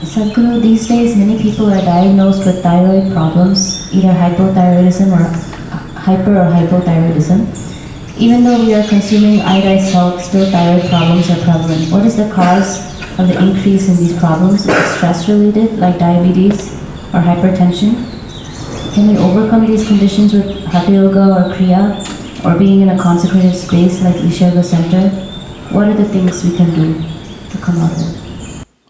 Sadhguru, these days many people are diagnosed with thyroid problems, either hypothyroidism or hyper or hypothyroidism. Even though we are consuming iodized salt, still thyroid problems are prevalent. What is the cause of the increase in these problems? Is it stress related, like diabetes or hypertension? Can we overcome these conditions with Hatha Yoga or Kriya, or being in a consecrated space like Isha Yoga Center? What are the things we can do to come out of it?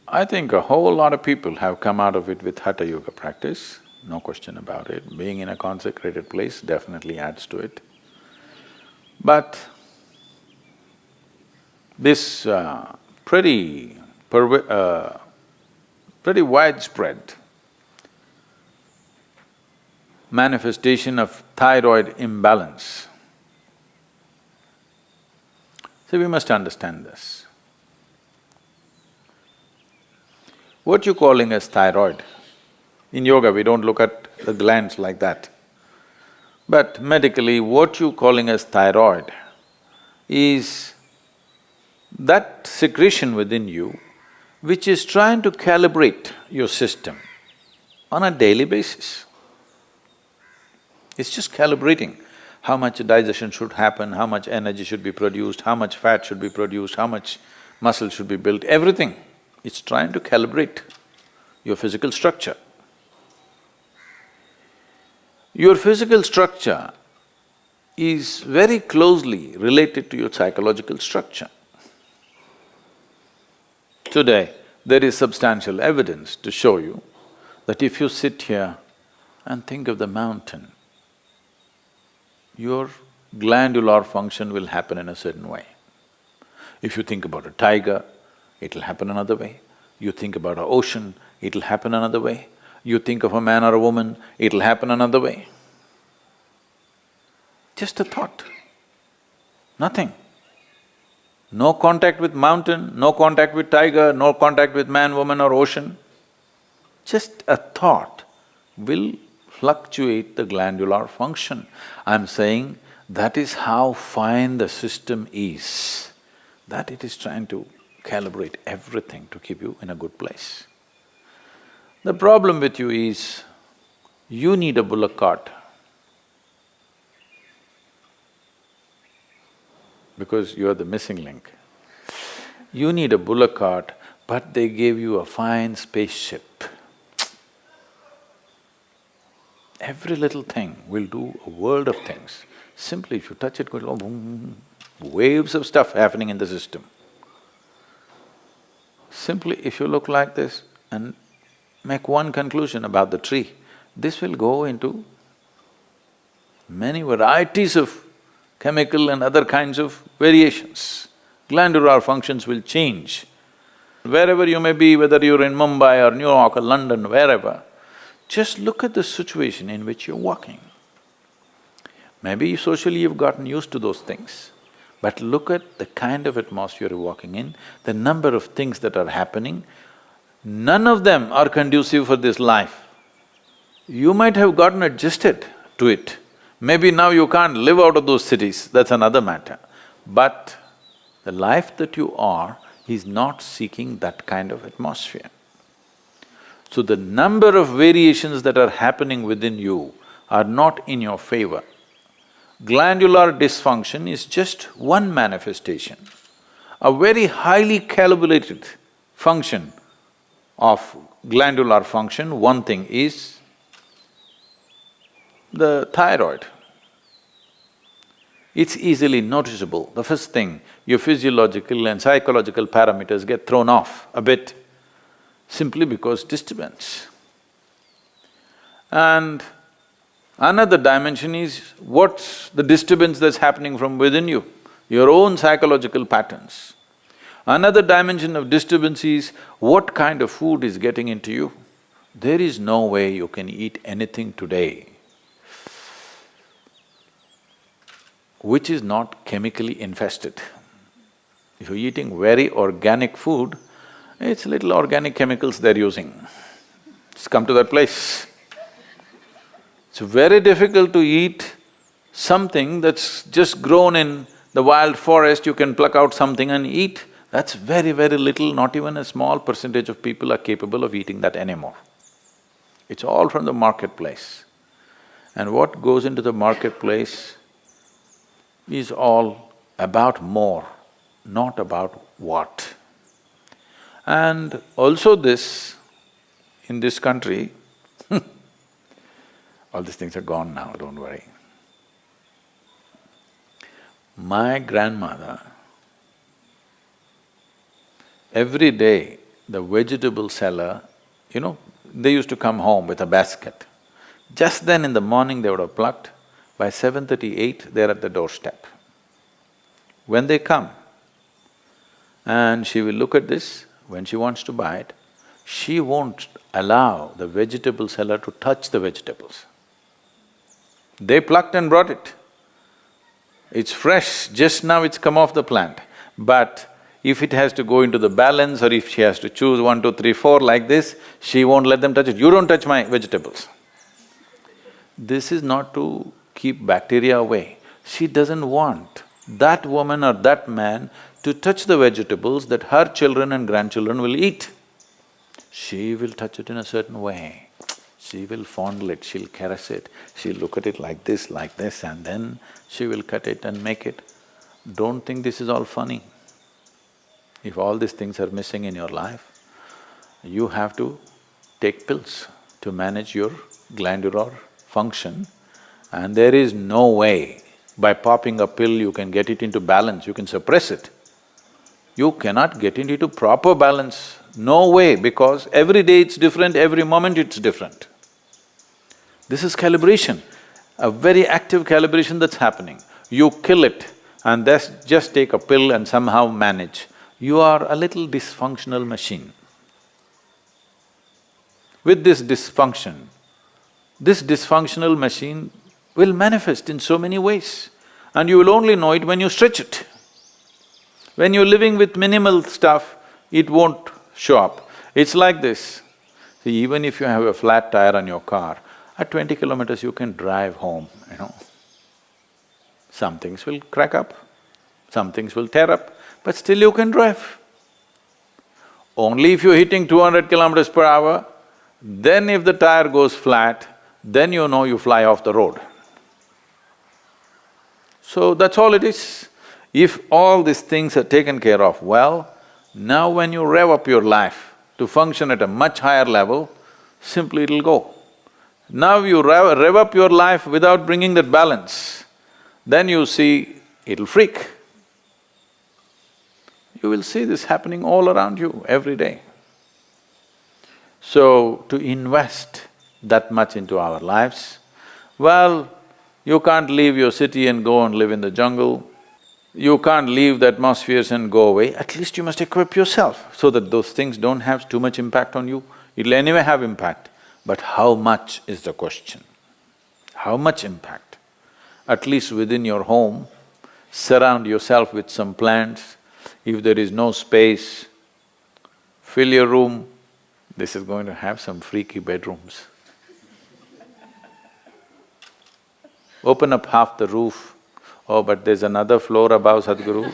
I think a whole lot of people have come out of it with Hatha Yoga practice, no question about it. Being in a consecrated place definitely adds to it. But this pretty widespread manifestation of thyroid imbalance. So we must understand this. What you're calling as thyroid, in yoga we don't look at the glands like that. But medically, what you're calling as thyroid is that secretion within you which is trying to calibrate your system on a daily basis. It's just calibrating how much digestion should happen, how much energy should be produced, how much fat should be produced, how much muscle should be built, everything. It's trying to calibrate your physical structure. Your physical structure is very closely related to your psychological structure. Today, there is substantial evidence to show you that if you sit here and think of the mountain, your glandular function will happen in a certain way. If you think about a tiger, it'll happen another way. You think about an ocean, it'll happen another way. You think of a man or a woman, it'll happen another way. Just a thought, nothing. No contact with mountain, no contact with tiger, no contact with man, woman or ocean. Just a thought will fluctuate the glandular function. I'm saying that is how fine the system is, that it is trying to calibrate everything to keep you in a good place. The problem with you is, you need a bullock cart because you are the missing link. You need a bullock cart, but they gave you a fine spaceship. Every little thing will do a world of things. Simply if you touch it, go boom, waves of stuff happening in the system. Simply if you look like this and make one conclusion about the tree, this will go into many varieties of chemical and other kinds of variations. Glandular functions will change. Wherever you may be, whether you're in Mumbai or New York or London, wherever, just look at the situation in which you're walking. Maybe socially you've gotten used to those things, but look at the kind of atmosphere you're walking in, the number of things that are happening, none of them are conducive for this life. You might have gotten adjusted to it. Maybe now you can't live out of those cities, that's another matter. But the life that you are is not seeking that kind of atmosphere. So the number of variations that are happening within you are not in your favor. Glandular dysfunction is just one manifestation. A very highly calibrated function of glandular function, one thing is the thyroid. It's easily noticeable. The first thing, your physiological and psychological parameters get thrown off a bit simply because disturbance. And another dimension is what's the disturbance that's happening from within you, your own psychological patterns. Another dimension of disturbance is what kind of food is getting into you. There is no way you can eat anything today which is not chemically infested. If you're eating very organic food, it's little organic chemicals they're using. It's come to that place. It's very difficult to eat something that's just grown in the wild forest. You can pluck out something and eat. That's very, very little, not even a small percentage of people are capable of eating that anymore. It's all from the marketplace. And what goes into the marketplace is all about more, not about what. And also this, in this country, all these things are gone now, don't worry. My grandmother, every day the vegetable seller, they used to come home with a basket. Just then in the morning they would have plucked, by 7:38 they're at the doorstep. When they come, and she will look at this, when she wants to buy it, she won't allow the vegetable seller to touch the vegetables. They plucked and brought it. It's fresh, just now it's come off the plant. But if it has to go into the balance or if she has to choose 1, 2, 3, 4 like this, she won't let them touch it. You don't touch my vegetables. This is not to keep bacteria away. She doesn't want that woman or that man to touch the vegetables that her children and grandchildren will eat. She will touch it in a certain way. She will fondle it, she'll caress it, she'll look at it like this, and then she will cut it and make it. Don't think this is all funny. If all these things are missing in your life, you have to take pills to manage your glandular function, and there is no way by popping a pill you can get it into balance, you can suppress it. You cannot get it into proper balance, no way, because every day it's different, every moment it's different. This is calibration, a very active calibration that's happening. You kill it and just take a pill and somehow manage. You are a little dysfunctional machine. With this dysfunctional machine will manifest in so many ways, and you will only know it when you stretch it. When you're living with minimal stuff, it won't show up. It's like this. See, even if you have a flat tire on your car, at 20 kilometers you can drive home, Some things will crack up, some things will tear up, but still you can drive. Only if you're hitting 200 kilometers per hour, then if the tire goes flat, then you know you fly off the road. So that's all it is. If all these things are taken care of well, now when you rev up your life to function at a much higher level, simply it'll go. Now you rev up your life without bringing that balance, then you see it'll freak. You will see this happening all around you every day. So, to invest that much into our lives, well, you can't leave your city and go and live in the jungle. You can't leave the atmospheres and go away. At least you must equip yourself so that those things don't have too much impact on you. It'll anyway have impact, but how much is the question? How much impact? At least within your home, surround yourself with some plants. If there is no space, fill your room. This is going to have some freaky bedrooms. Open up half the roof. Oh, but there's another floor above, Sadhguru.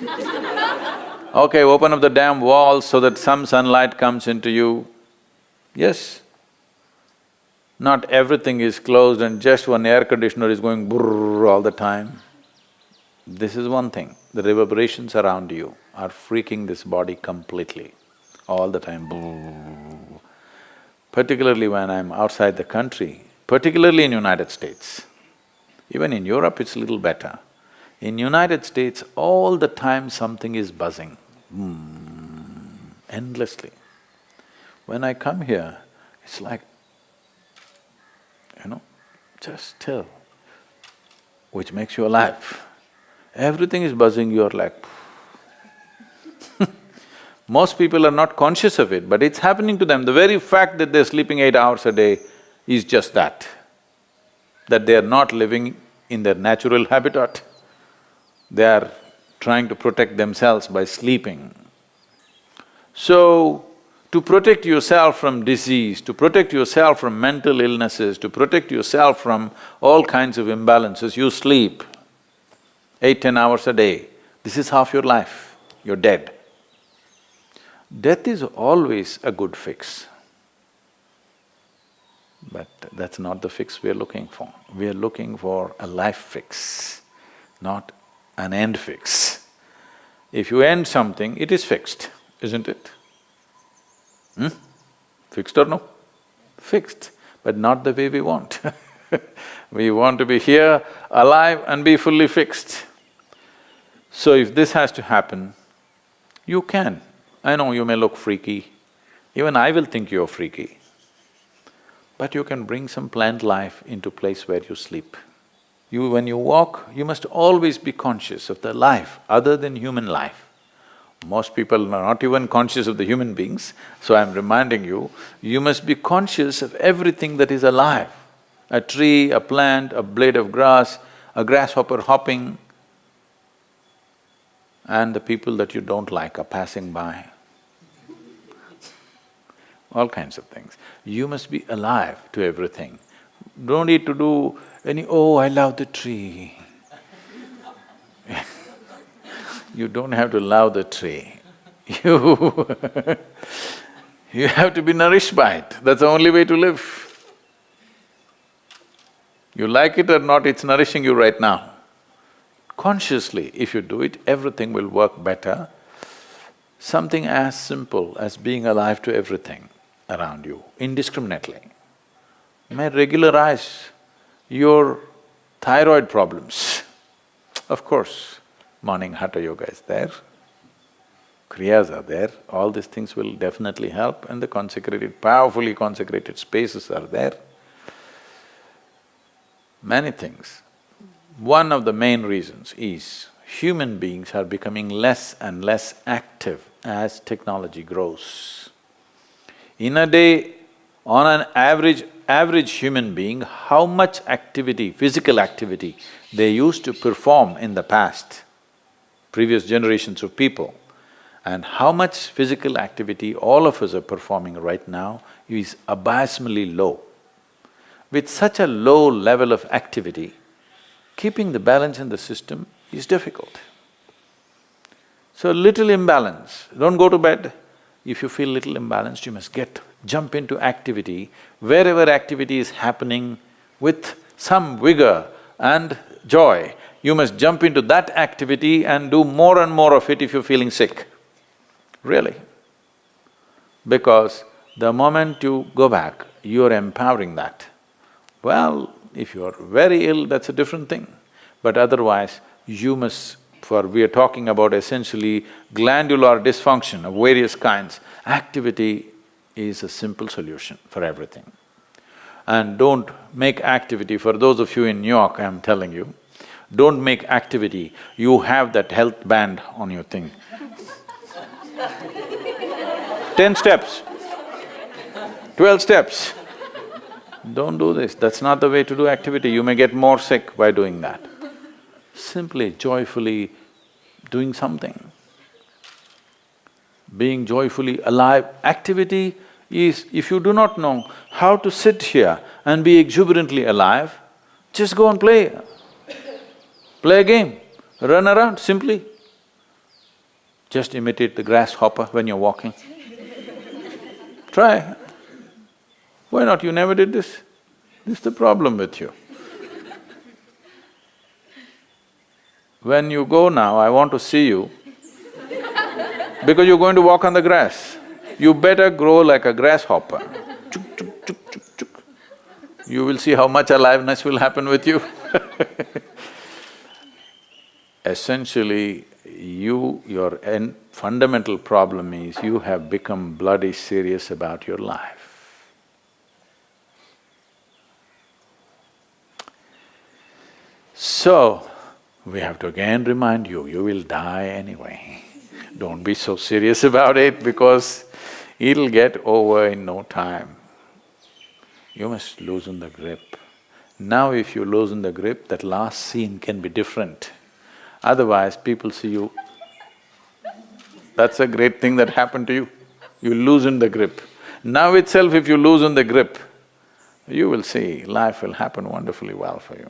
Okay, open up the damn walls so that some sunlight comes into you. Yes. Not everything is closed and just one air conditioner is going brrrr all the time. This is one thing, the reverberations around you are freaking this body completely, all the time, brrrr. Particularly when I'm outside the country, particularly in United States. Even in Europe it's a little better. In United States, all the time something is buzzing, endlessly. When I come here, it's like, just still, which makes you alive. Everything is buzzing, you're like Most people are not conscious of it, but it's happening to them. The very fact that they're sleeping 8 hours a day is just that they are not living in their natural habitat. They are trying to protect themselves by sleeping. So, to protect yourself from disease, to protect yourself from mental illnesses, to protect yourself from all kinds of imbalances, you sleep 8, 10 hours a day. This is half your life, you're dead. Death is always a good fix. But that's not the fix we are looking for. We are looking for a life fix, not an end fix. If you end something, it is fixed, isn't it? Fixed or no? Fixed, but not the way we want. We want to be here, alive and be fully fixed. So if this has to happen, you can. I know you may look freaky, even I will think you're freaky. But you can bring some plant life into place where you sleep. When you walk, you must always be conscious of the life other than human life. Most people are not even conscious of the human beings, so I'm reminding you, you must be conscious of everything that is alive. A tree, a plant, a blade of grass, a grasshopper hopping, and the people that you don't like are passing by. All kinds of things. You must be alive to everything. Don't need to do any, oh, I love the tree. You don't have to love the tree. You have to be nourished by it. That's the only way to live. You like it or not, it's nourishing you right now. Consciously, if you do it, everything will work better. Something as simple as being alive to everything around you, indiscriminately, may regularize your thyroid problems. Of course, morning Hatha Yoga is there, Kriyas are there, all these things will definitely help, and the consecrated, powerfully consecrated spaces are there. Many things. One of the main reasons is human beings are becoming less and less active as technology grows. In a day, on an average human being, how much activity, physical activity they used to perform in the past, previous generations of people, and how much physical activity all of us are performing right now is abysmally low. With such a low level of activity, keeping the balance in the system is difficult. So little imbalance, don't go to bed. If you feel little imbalanced, you must jump into activity. Wherever activity is happening with some vigor and joy, you must jump into that activity and do more and more of it if you're feeling sick. Really. Because the moment you go back, you're empowering that. Well, if you're very ill, that's a different thing. But otherwise, you must… we are talking about essentially glandular dysfunction of various kinds. Activity is a simple solution for everything. And don't make activity, for those of you in New York, I'm telling you, don't make activity, you have that health band on your thing. 10 steps, 12 steps. Don't do this, that's not the way to do activity, you may get more sick by doing that. Simply, joyfully doing something. Being joyfully alive. Activity is, if you do not know how to sit here and be exuberantly alive, just go and play. Play a game, run around simply. Just imitate the grasshopper when you're walking. Try. Why not? You never did this? This is the problem with you. When you go now, I want to see you because you're going to walk on the grass. You better grow like a grasshopper. Chuk, chuk, chuk, chuk, chuk. You will see how much aliveness will happen with you. Essentially, your fundamental problem is you have become bloody serious about your life. So, we have to again remind you, you will die anyway. Don't be so serious about it because it'll get over in no time. You must loosen the grip. Now if you loosen the grip, that last scene can be different. Otherwise, people see you, that's a great thing that happened to you. You loosen the grip. Now itself if you loosen the grip, you will see life will happen wonderfully well for you.